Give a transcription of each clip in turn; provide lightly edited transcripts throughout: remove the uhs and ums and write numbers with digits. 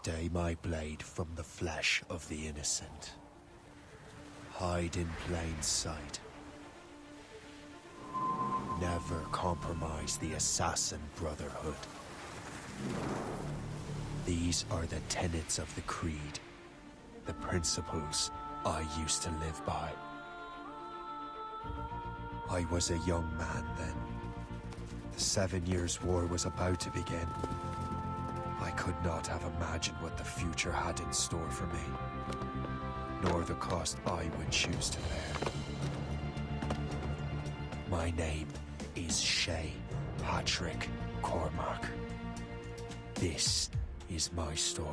Stay my blade from the flesh of the innocent. Hide in plain sight. Never compromise the Assassin Brotherhood. These are the tenets of the Creed, the principles I used to live by. I was a young man then. The 7 Years' War was about to begin. I could not have imagined what the future had in store for me, nor the cost I would choose to bear. My name is Shay Patrick Cormac. This is my story.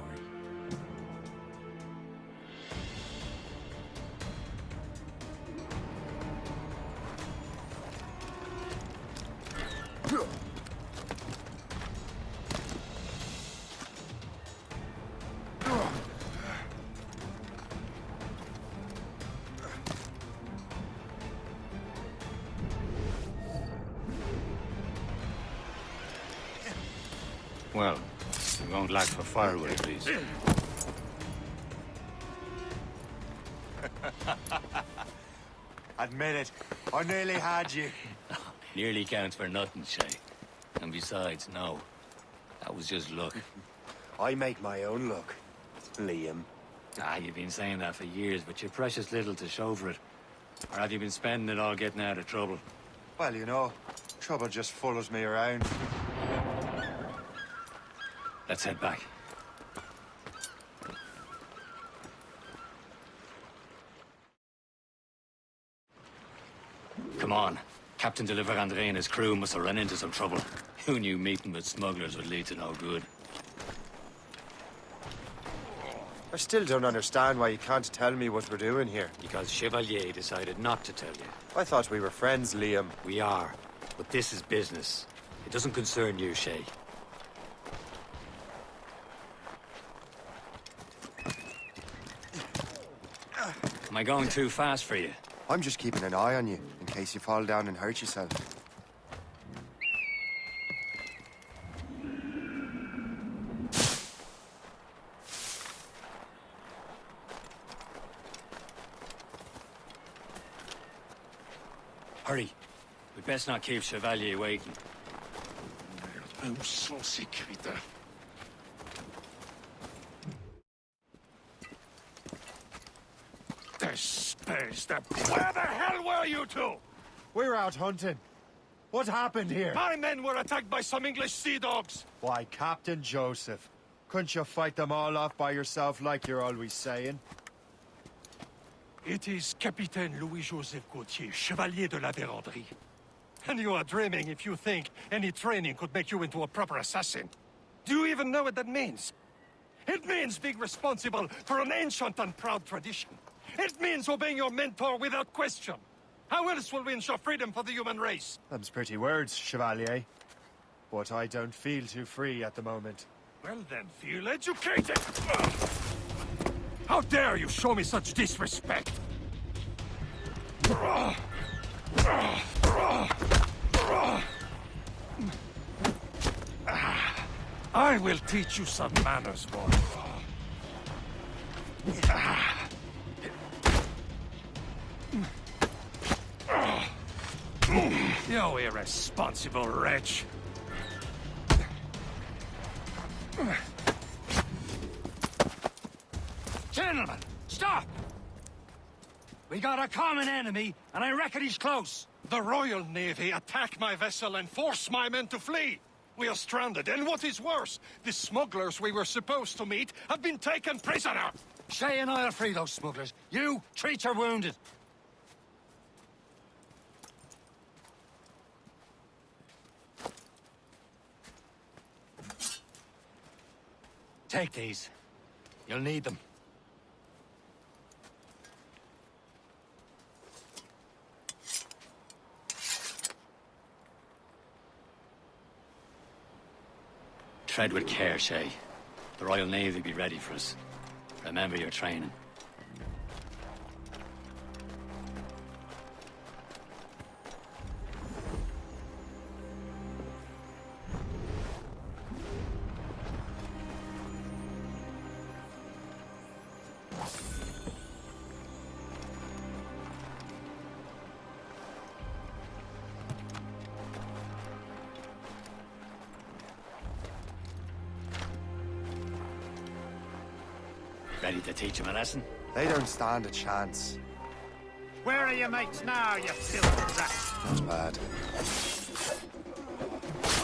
Well, we won't lack for firewood, at least. Admit it, I nearly had you. Nearly counts for nothing, Shay. And besides, no. That was just luck. I make my own luck, Liam. You've been saying that for years, but you're precious little to show for it. Or have you been spending it all getting out of trouble? Well, you know, trouble just follows me around. Let's head back. Come on. Captain de Andre and his crew must have run into some trouble. Who knew meeting with smugglers would lead to no good? I still don't understand why you can't tell me what we're doing here. Because Chevalier decided not to tell you. I thought we were friends, Liam. We are. But this is business. It doesn't concern you, Shay. Am I going too fast for you? I'm just keeping an eye on you, in case you fall down and hurt yourself. Hurry. We'd best not keep Chevalier waiting. Où sont ces crétins? Where the hell were you two? We're out hunting. What happened here? My men were attacked by some English sea dogs. Why, Captain Joseph. Couldn't you fight them all off by yourself like you're always saying? It is Capitaine Louis-Joseph Gauthier, Chevalier de la Vérendrye. And you are dreaming if you think any training could make you into a proper assassin. Do you even know what that means? It means being responsible for an ancient and proud tradition. It means obeying your mentor without question. How else will we ensure freedom for the human race? Them's pretty words, Chevalier. But I don't feel too free at the moment. Well then, feel educated! How dare you show me such disrespect? I will teach you some manners, boy. You irresponsible wretch. Gentlemen, stop! We got a common enemy, and I reckon he's close. The Royal Navy attacked my vessel and forced my men to flee. We are stranded, and what is worse, the smugglers we were supposed to meet have been taken prisoner. Shay and I'll free those smugglers. You, treat your wounded. Take these. You'll need them. Tread with care, Shay. The Royal Navy will be ready for us. Remember your training. Ready to teach him a lesson? They don't stand a chance. Where are your mates now, you filthy rat? Not bad.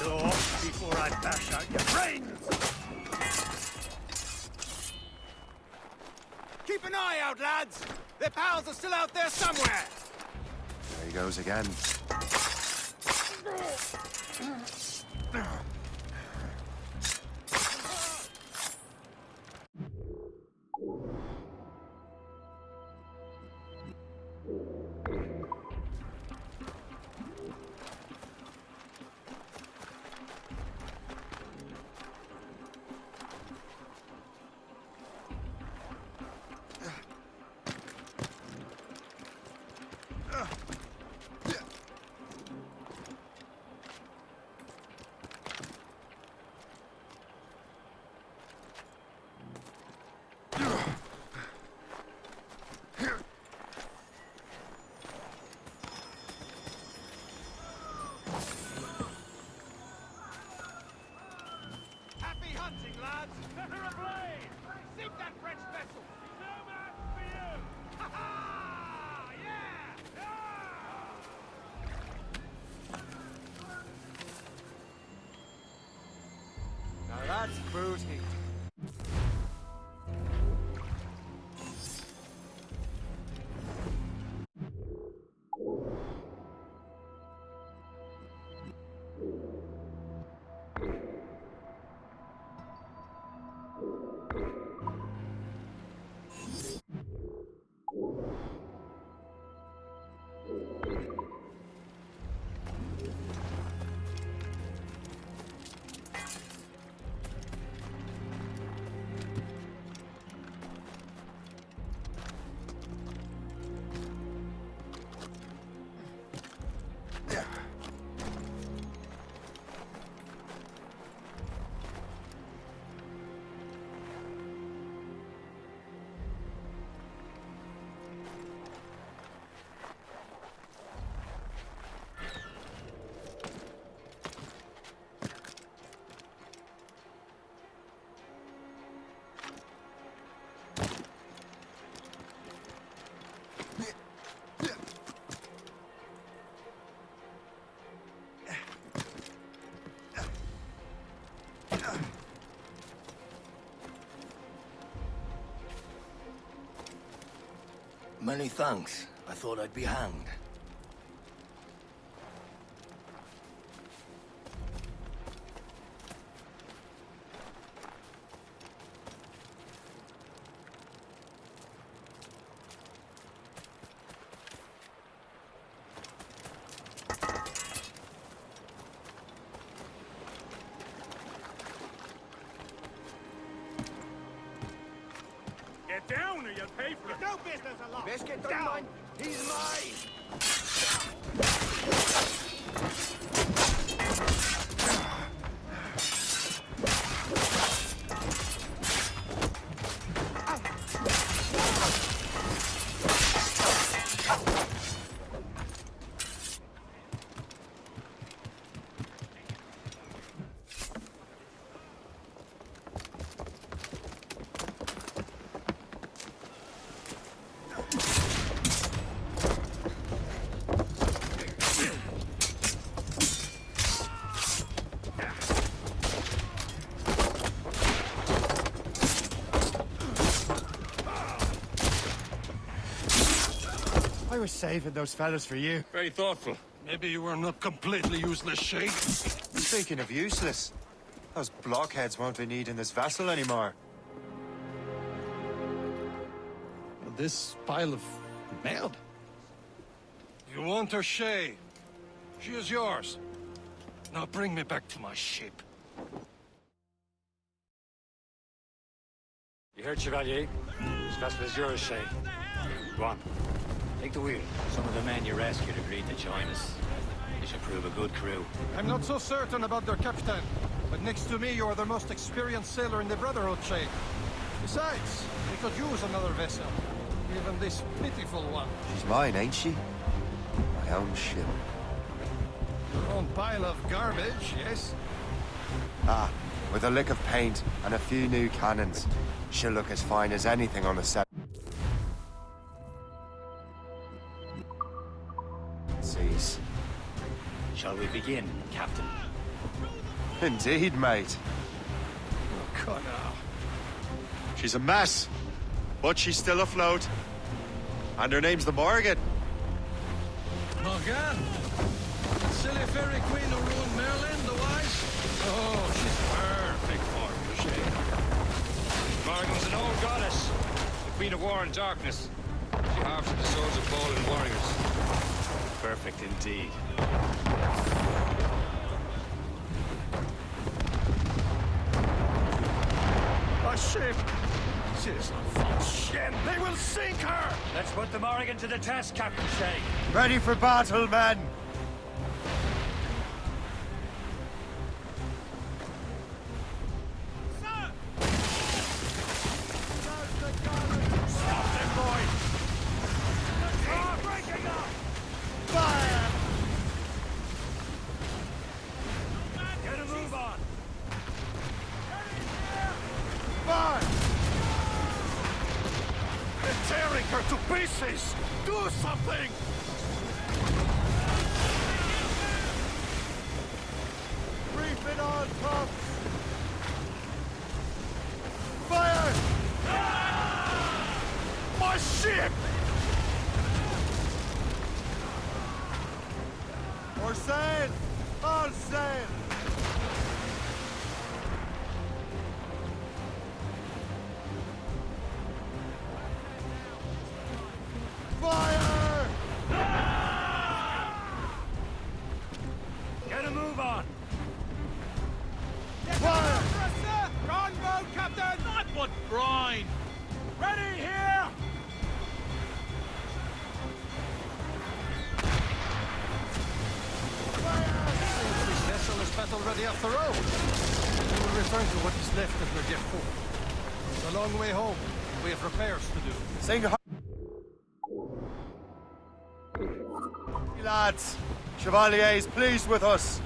Go off before I bash out your brains! Keep an eye out, lads! Their pals are still out there somewhere! There he goes again. Happy hunting, lads! Let her ablaze! Sink that French vessel! No match for you! Ha ha! Yeah! Now that's booty. Many thanks. I thought I'd be hanged. Get down or you'll pay for it! No business alone! Biscuit, don't down! mind. He's mine! I was saving those fellas for you. Very thoughtful. Maybe you were not completely useless, Shay. Speaking of useless, those blockheads won't be needing this vessel anymore. This pile of mail? You want her, Shay? She is yours. Now bring me back to my ship. You heard, Chevalier? This vessel is yours, Shay. Go on. Take the wheel. Some of the men you rescued agreed to join us. They should prove a good crew. I'm not so certain about their captain, but next to me you are the most experienced sailor in the Brotherhood, Shay. Besides, we could use another vessel. Even this pitiful one. She's mine, ain't she? My own ship. Your own pile of garbage, yes? Ah, With a lick of paint and a few new cannons, she'll look as fine as anything on the set. Seas. Shall we begin, Captain? Indeed, mate. Connor. She's a mess, but she's still afloat. And her name's the Morgan. Morgan? The silly fairy queen who ruined Merlin, the wise? Oh, she's perfect for you, Shane. Morgan's an old goddess, the queen of war and darkness. She harvested the souls of fallen warriors. Perfect indeed. A ship! She's a false ship! They will sink her! Let's put the Morrigan to the test, Captain Shay. Ready for battle, men! Stop them, boy! Breaking up! Fire! Get a move on! Fire! They're tearing her to pieces! Do something! Reef it on, Pups! Fire! My ship! Or sail! All sail! Fire! Get a move on! Fire! Wrong road, Captain! Not but brine! Ready here! This vessel is battle ready after all. We will return to what is left of the depot. It's a long way home. We have repairs to do. Sing lads, Chevalier is pleased with us.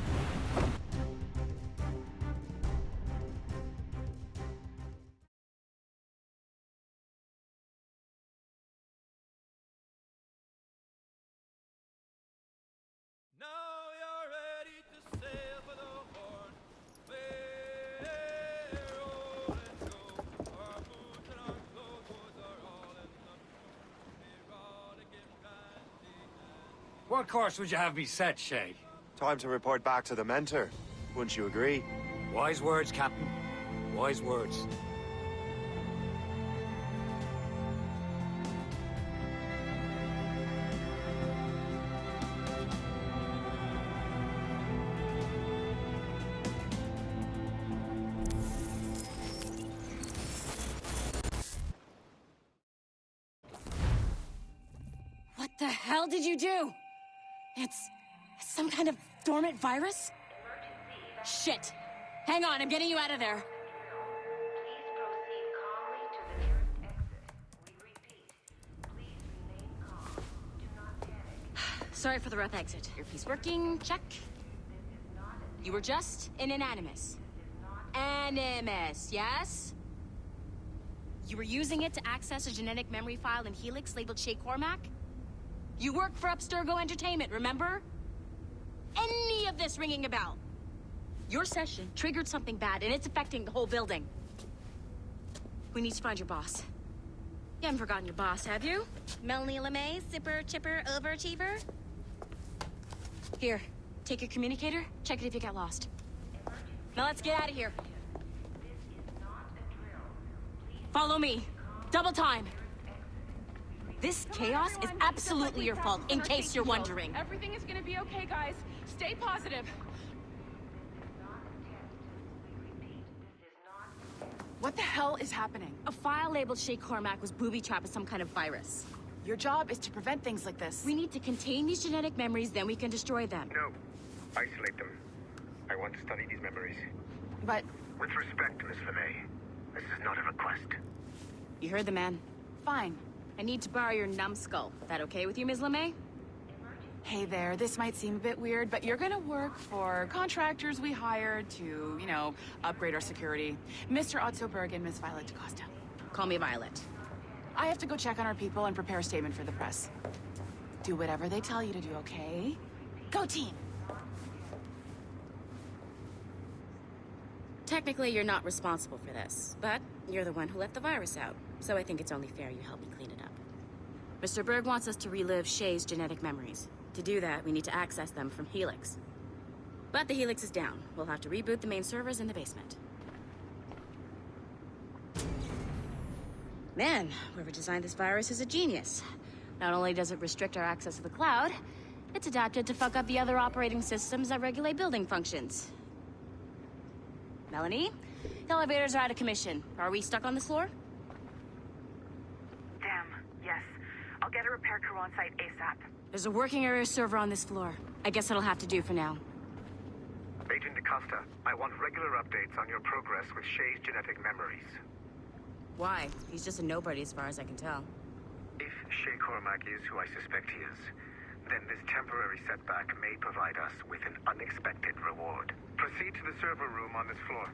Now you're ready to sail for the horn. Fair roll and go. Our boots and our clothes are all in the erotic and brandy. What course would you have me set, Shay? Time to report back to the mentor. Wouldn't you agree? Wise words, Captain. Wise words. What the hell did you do? It's some kind of dormant virus? Shit! Hang on, I'm getting you out of there. Please proceed calmly to the nearest exit. We repeat, please remain calm. Do not panic. Sorry for the rough exit. Earpiece working, check. You were just in an Animus. Animus, yes? You were using it to access a genetic memory file in Helix labeled Shay Cormac? You work for Abstergo Entertainment, remember? Any of this ringing a bell? Your session triggered something bad, and it's affecting the whole building. We need to find your boss. You haven't forgotten your boss, have you? Melanie LeMay, zipper, chipper, overachiever? Here, take your communicator, check it if you get lost. Now let's get out of here. Follow me. Double time. This chaos is absolutely your fault, in case you're wondering. Everything is gonna be okay, guys. Stay positive. What the hell is happening? A file labeled Shay Cormac was booby-trapped with some kind of virus. Your job is to prevent things like this. We need to contain these genetic memories, then we can destroy them. No. Isolate them. I want to study these memories. But With respect, Miss LeMay, this is not a request. You heard the man. fine. I need to borrow your numbskull. That okay with you, Ms. LeMay? Hey there, this might seem a bit weird, but you're gonna work for contractors we hired to, upgrade our security. Mr. Otto Berg and Miss Violet DaCosta. Call me Violet. I have to go check on our people and prepare a statement for the press. Do whatever they tell you to do, okay? Go team! Technically, you're not responsible for this, but you're the one who let the virus out, so I think it's only fair you help me clean it up. Mr. Berg wants us to relive Shay's genetic memories. To do that, we need to access them from Helix. But the Helix is down. We'll have to reboot the main servers in the basement. Man, whoever designed this virus is a genius. Not only does it restrict our access to the cloud, it's adapted to fuck up the other operating systems that regulate building functions. Melanie? The elevators are out of commission. Are we stuck on this floor? Damn, yes. I'll get a repair crew on site ASAP. There's a working area server on this floor. I guess it'll have to do for now. Agent DaCosta, I want regular updates on your progress with Shay's genetic memories. Why? He's just a nobody as far as I can tell. If Shay Cormac is who I suspect he is, then this temporary setback may provide us with an unexpected reward. Proceed to the server room on this floor.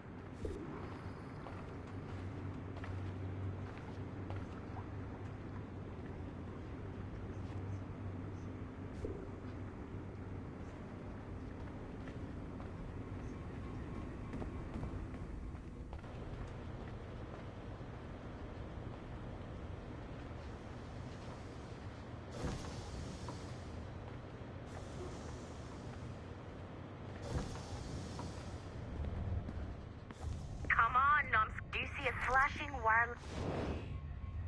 Flashing wireless.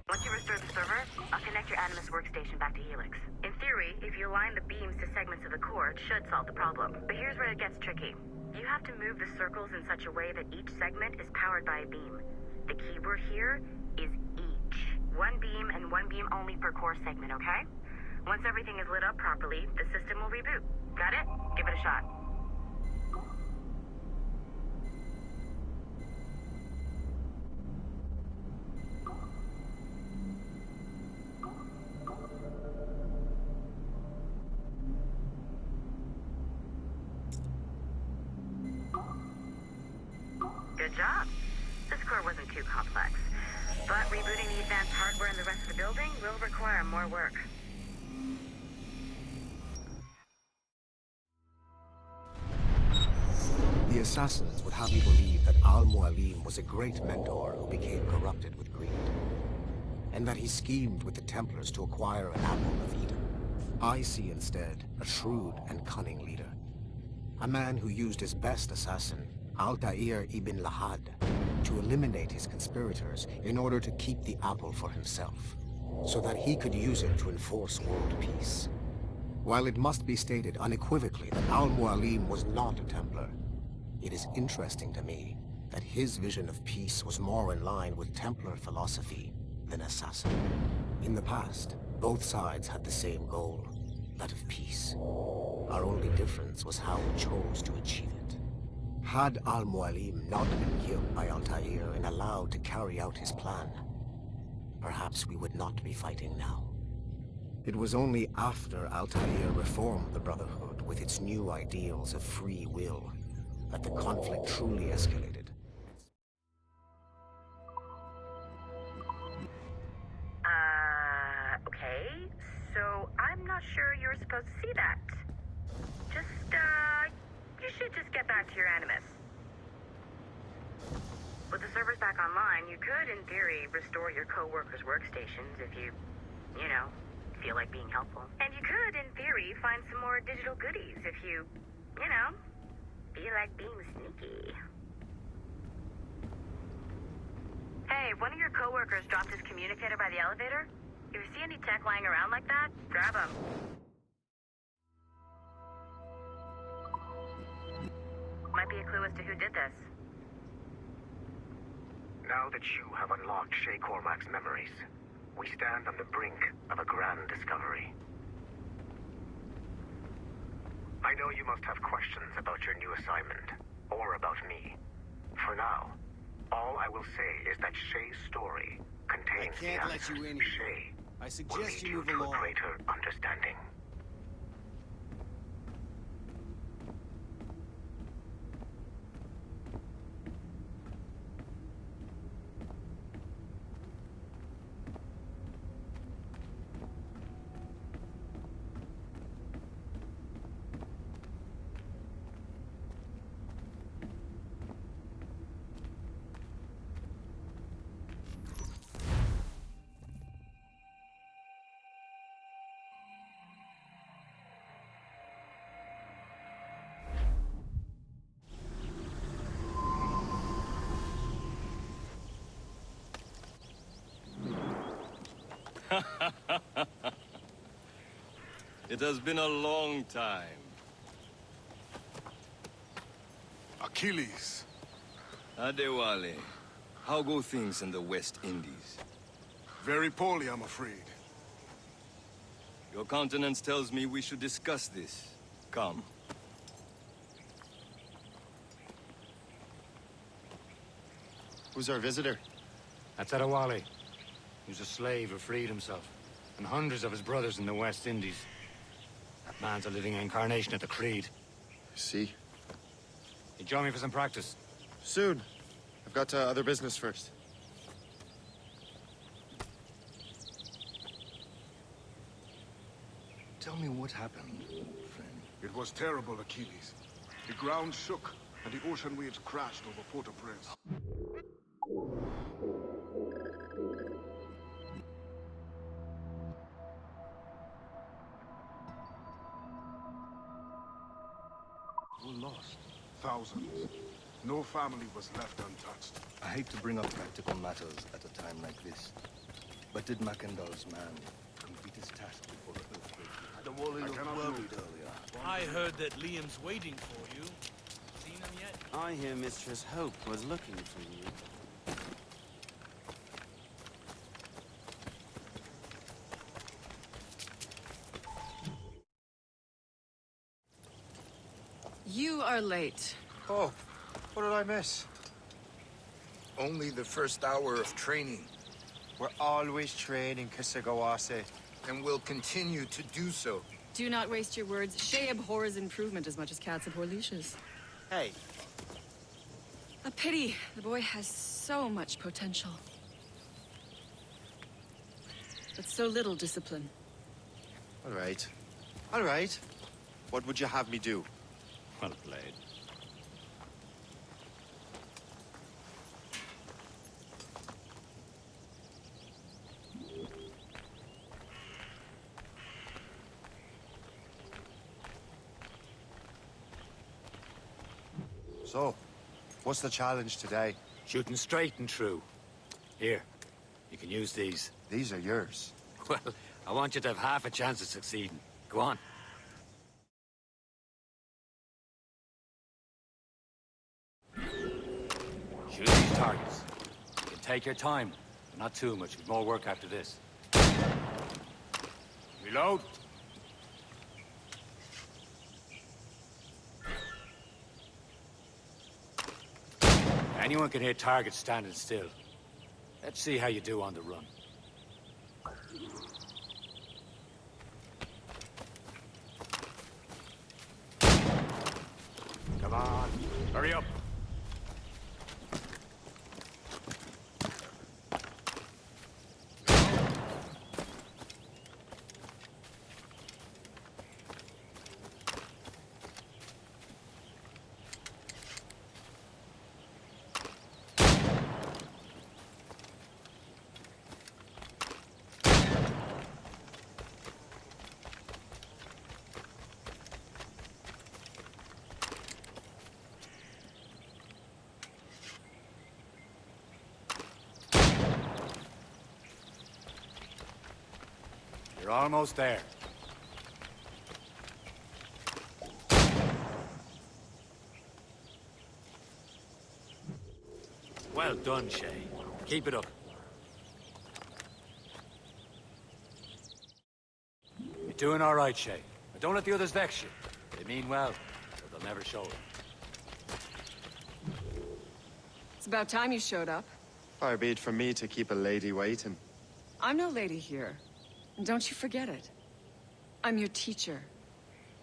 Once you restore the server, I'll connect your Animus workstation back to Helix. In theory, if you align the beams to segments of the core, it should solve the problem. But here's where it gets tricky. You have to move the circles in such a way that each segment is powered by a beam. The keyword here is each. One beam and one beam only per core segment, okay? Once everything is lit up properly, the system will reboot. Got it? Give it a shot. Good job. This core wasn't too complex. But rebooting the advanced hardware in the rest of the building will require more work. The assassins would have you believe that Al-Mualim was a great mentor who became corrupted with greed, and that he schemed with the Templars to acquire an apple of Eden. I see instead a shrewd and cunning leader. A man who used his best assassin, Altair ibn Lahad, to eliminate his conspirators in order to keep the apple for himself, so that he could use it to enforce world peace. While it must be stated unequivocally that Al-Mualim was not a Templar, it is interesting to me that his vision of peace was more in line with Templar philosophy than assassin. In the past, both sides had the same goal, that of peace. Our only difference was how we chose to achieve it. Had Al-Mualim not been killed by Altair and allowed to carry out his plan, perhaps we would not be fighting now. It was only after Altair reformed the Brotherhood with its new ideals of free will that the conflict truly escalated. Okay. So I'm not sure you're supposed to see that. You should just get back to your Animus. With the servers back online, you could, in theory, restore your co-workers' workstations if you feel like being helpful. And you could, in theory, find some more digital goodies if you feel like being sneaky. Hey, one of your co-workers dropped his communicator by the elevator. If you see any tech lying around like that, grab him. Might be a clue as to who did this. Now that you have unlocked Shay Cormac's memories, we stand on the brink of a grand discovery. I know you must have questions about your new assignment, or about me. For now, all I will say is that Shay's story contains I can't the let answers you in. Shay I will suggest lead you move to along. a greater understanding. It has been a long time. Achilles. Adewale, how go things in the West Indies? Very poorly, I'm afraid. Your countenance tells me we should discuss this. Come. Who's our visitor? That's Adewale. He was a slave who freed himself, and hundreds of his brothers in the West Indies. That man's a living incarnation of the Creed. I see. You join me for some practice? Soon. I've got other business first. Tell me what happened, friend. It was terrible, Achilles. The ground shook, and the ocean waves crashed over Port-au-Prince. Who lost? Thousands. No family was left untouched. I hate to bring up practical matters at a time like this. But did Macandal's man complete his task before the earthquake? Adewale looked worried earlier. I heard that Liam's waiting for you. Seen him yet? I hear Mistress Hope was looking for you. You are late. Oh, what did I miss? Only the first hour of training. We're always training, Kisagawase. And will continue to do so. Do not waste your words. Shay abhors improvement as much as cats abhor leashes. Hey. A pity. The boy has so much potential. But so little discipline. All right. All right. What would you have me do? Well played. So, what's the challenge today? Shooting straight and true. Here, you can use these. These are yours. Well, I want you to have half a chance of succeeding. Go on. Shoot these targets. You can take your time, but not too much. There's more work after this. Reload. Anyone can hit targets standing still. Let's see how you do on the run. Come on, hurry up. You're almost there. Well done, Shay. Keep it up. You're doing all right, Shay. But don't let the others vex you. They mean well, but they'll never show it. It's about time you showed up. Far be it from me to keep a lady waiting. I'm no lady here. And don't you forget it. I'm your teacher.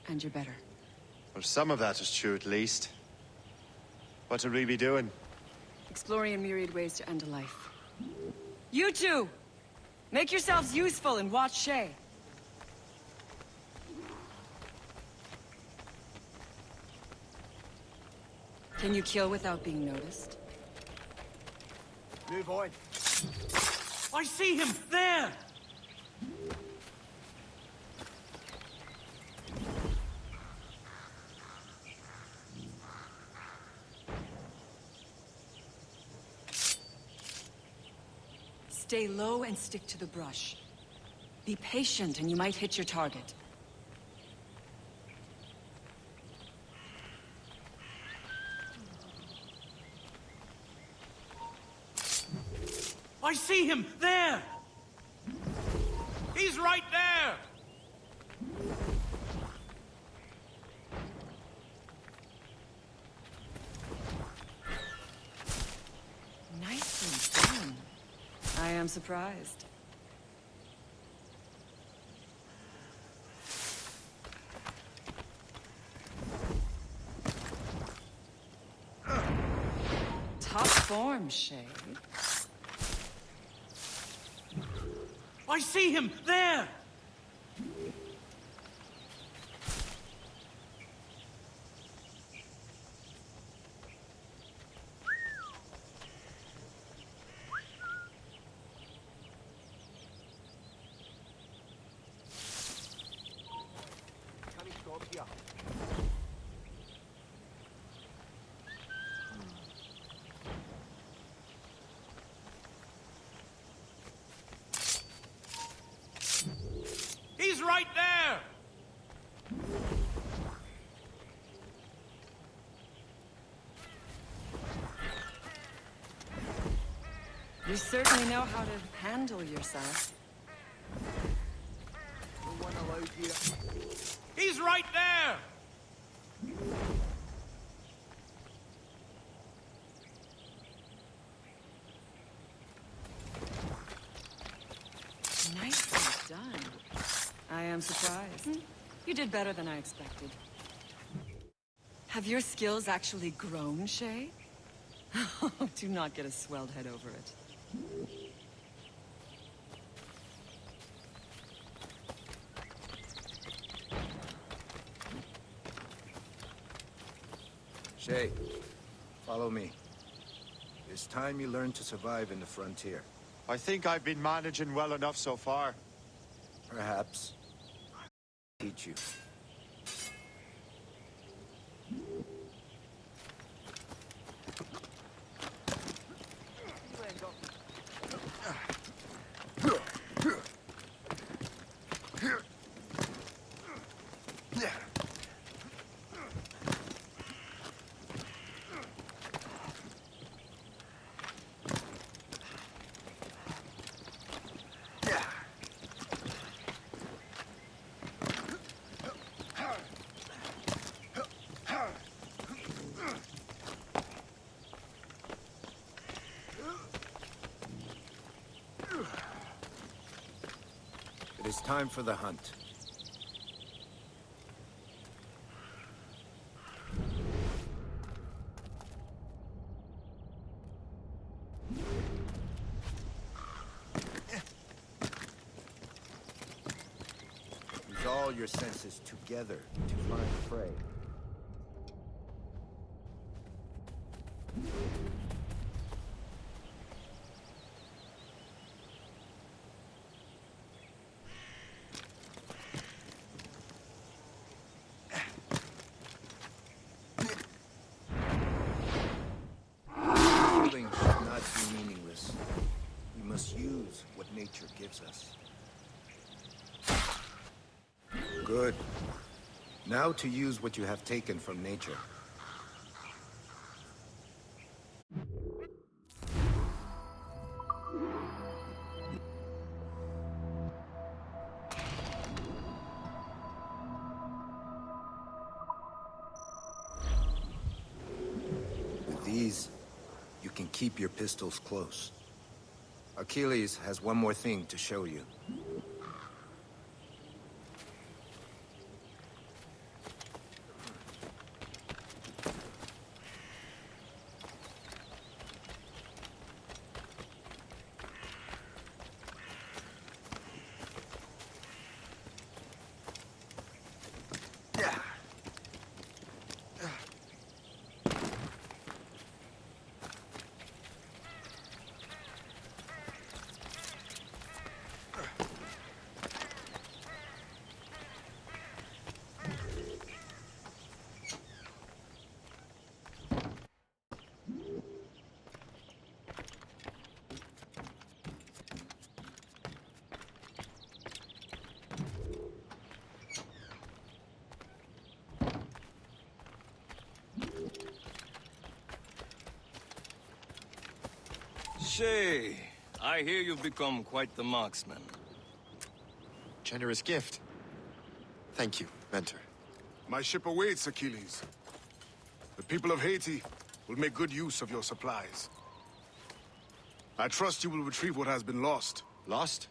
And you're better. Well, some of that is true at least. What would we be doing? Exploring a myriad ways to end a life. You two! Make yourselves useful and watch Shay. Can you kill without being noticed? Move on. I see him there! Stay low and stick to the brush. Be patient and you might hit your target. I see him! There! He's right there! Nicely done. I am surprised. Top form, Shay. I see him! There! He's right there! You certainly know how to handle yourself. He's right there! Nicely done. I am surprised. You did better than I expected. Have your skills actually grown, Shay? Do not get a swelled head over it. Shay, follow me. It's time you learn to survive in the frontier. I think I've been managing well enough so far. Perhaps. Teach you. It is time for the hunt. Use all your senses together to find prey. Killing should not be meaningless. We must use what nature gives us. Good. Now to use what you have taken from nature. With these, you can keep your pistols close. Achilles has one more thing to show you. Shay, I hear you've become quite the marksman. Generous gift. Thank you, Mentor. My ship awaits, Achilles. The people of Haiti will make good use of your supplies. I trust you will retrieve what has been lost. Lost?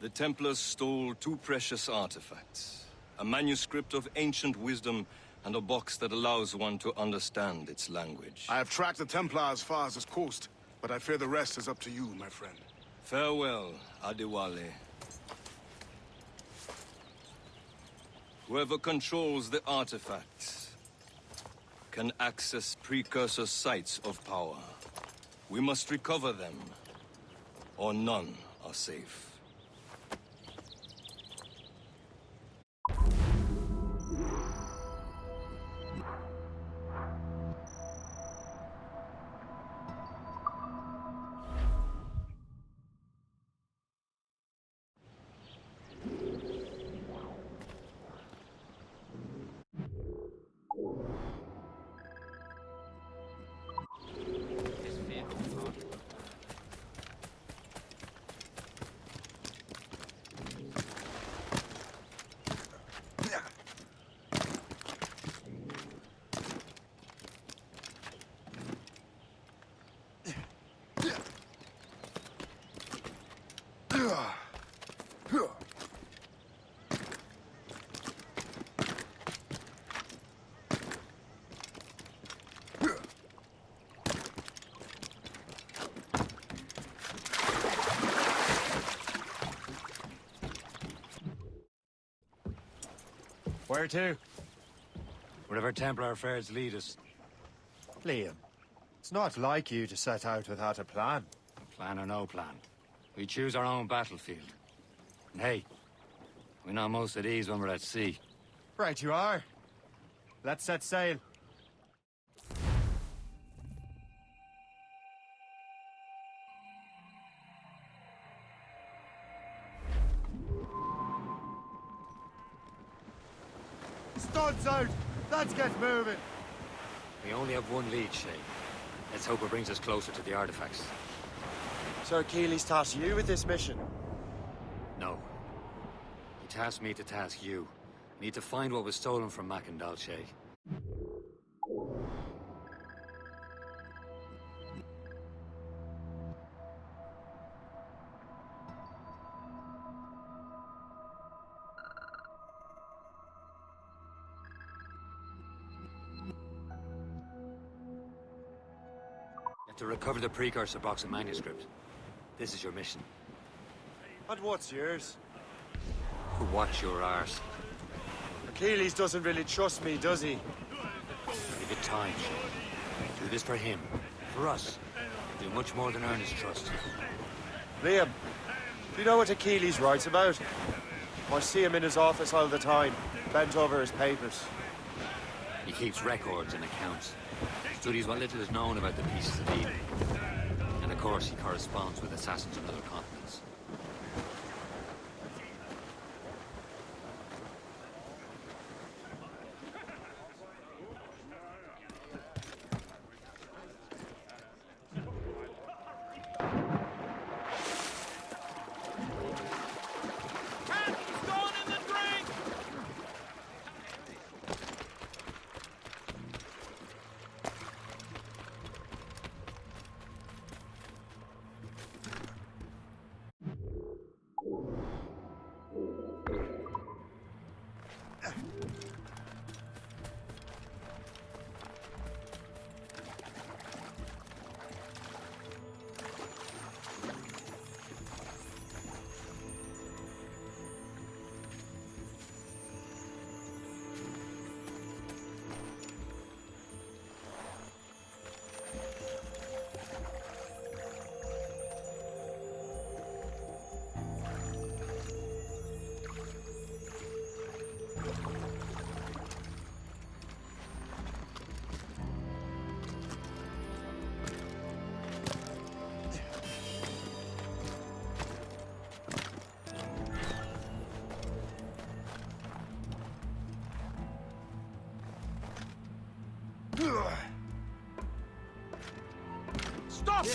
The Templars stole 2 precious artifacts. A manuscript of ancient wisdom and a box that allows one to understand its language. I have tracked the Templar as far as this coast, but I fear the rest is up to you, my friend. Farewell, Adewale. Whoever controls the artifacts can access precursor sites of power. We must recover them, or none are safe. Where to? Wherever Templar affairs lead us. Liam, it's not like you to set out without a plan. Plan or no plan. We choose our own battlefield. And hey, we know most at ease when we're at sea. Right you are. Let's set sail. Studs out! Let's get moving! We only have one lead, Shay. Let's hope it brings us closer to the artifacts. Sir Achilles tasked you with this mission? No. He tasked me to task you. We need to find what was stolen from Macandal, Shay. To recover the precursor box of manuscript. This is your mission. And what's yours? To watch your arse. Achilles doesn't really trust me, does he? Give it time, Shay. Do this for him. For us. Do much more than earn his trust. Liam, do you know what Achilles writes about? I see him in his office all the time, bent over his papers. He keeps records and accounts. Studies what little is known about the pieces of Eden. And of course, he corresponds with assassins on other continents. Stop!